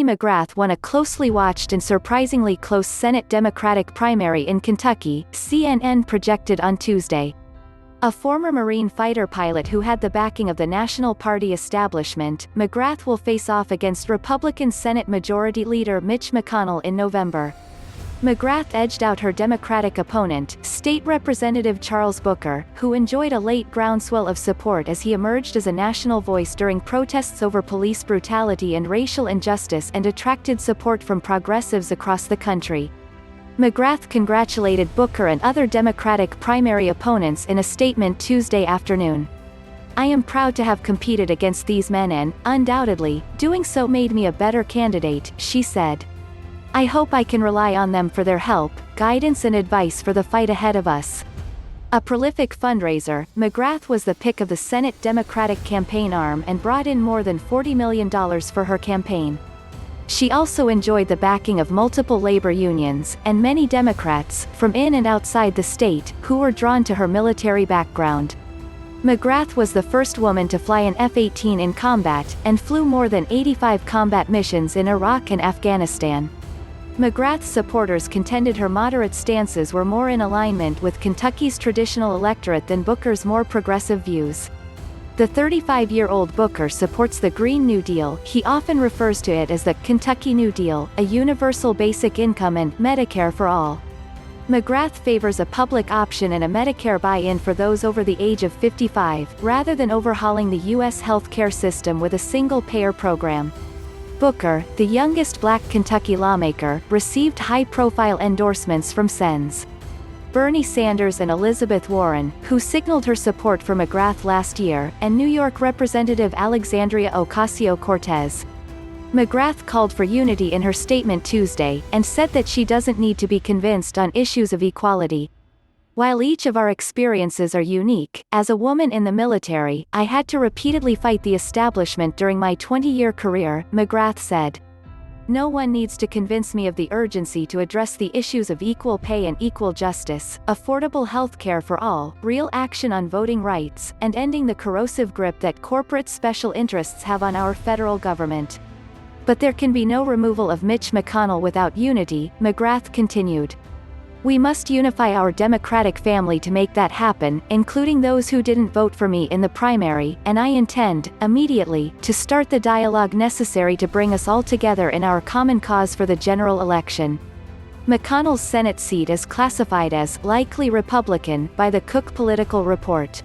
Bernie McGrath won a closely watched and surprisingly close Senate Democratic primary in Kentucky, CNN projected on Tuesday. A former Marine fighter pilot who had the backing of the National Party establishment, McGrath will face off against Republican Senate Majority Leader Mitch McConnell in November. McGrath edged out her Democratic opponent, State Representative Charles Booker, who enjoyed a late groundswell of support as he emerged as a national voice during protests over police brutality and racial injustice and attracted support from progressives across the country. McGrath congratulated Booker and other Democratic primary opponents in a statement Tuesday afternoon. "I am proud to have competed against these men and, undoubtedly, doing so made me a better candidate," she said. "I hope I can rely on them for their help, guidance and advice for the fight ahead of us." A prolific fundraiser, McGrath was the pick of the Senate Democratic campaign arm and brought in more than $40 million for her campaign. She also enjoyed the backing of multiple labor unions, and many Democrats, from in and outside the state, who were drawn to her military background. McGrath was the first woman to fly an F-18 in combat, and flew more than 85 combat missions in Iraq and Afghanistan. McGrath's supporters contended her moderate stances were more in alignment with Kentucky's traditional electorate than Booker's more progressive views. The 35-year-old Booker supports the Green New Deal. He often refers to it as the Kentucky New Deal, a universal basic income and Medicare for all. McGrath favors a public option and a Medicare buy-in for those over the age of 55, rather than overhauling the U.S. healthcare system with a single-payer program. Booker, the youngest black Kentucky lawmaker, received high-profile endorsements from Sens. Bernie Sanders and Elizabeth Warren, who signaled her support for McGrath last year, and New York Representative Alexandria Ocasio-Cortez. McGrath called for unity in her statement Tuesday, and said that she doesn't need to be convinced on issues of equality. "While each of our experiences are unique, as a woman in the military, I had to repeatedly fight the establishment during my 20-year career," McGrath said. "No one needs to convince me of the urgency to address the issues of equal pay and equal justice, affordable health care for all, real action on voting rights, and ending the corrosive grip that corporate special interests have on our federal government. But there can be no removal of Mitch McConnell without unity," McGrath continued. "We must unify our Democratic family to make that happen, including those who didn't vote for me in the primary, and I intend, immediately, to start the dialogue necessary to bring us all together in our common cause for the general election." McConnell's Senate seat is classified as likely Republican by the Cook Political Report.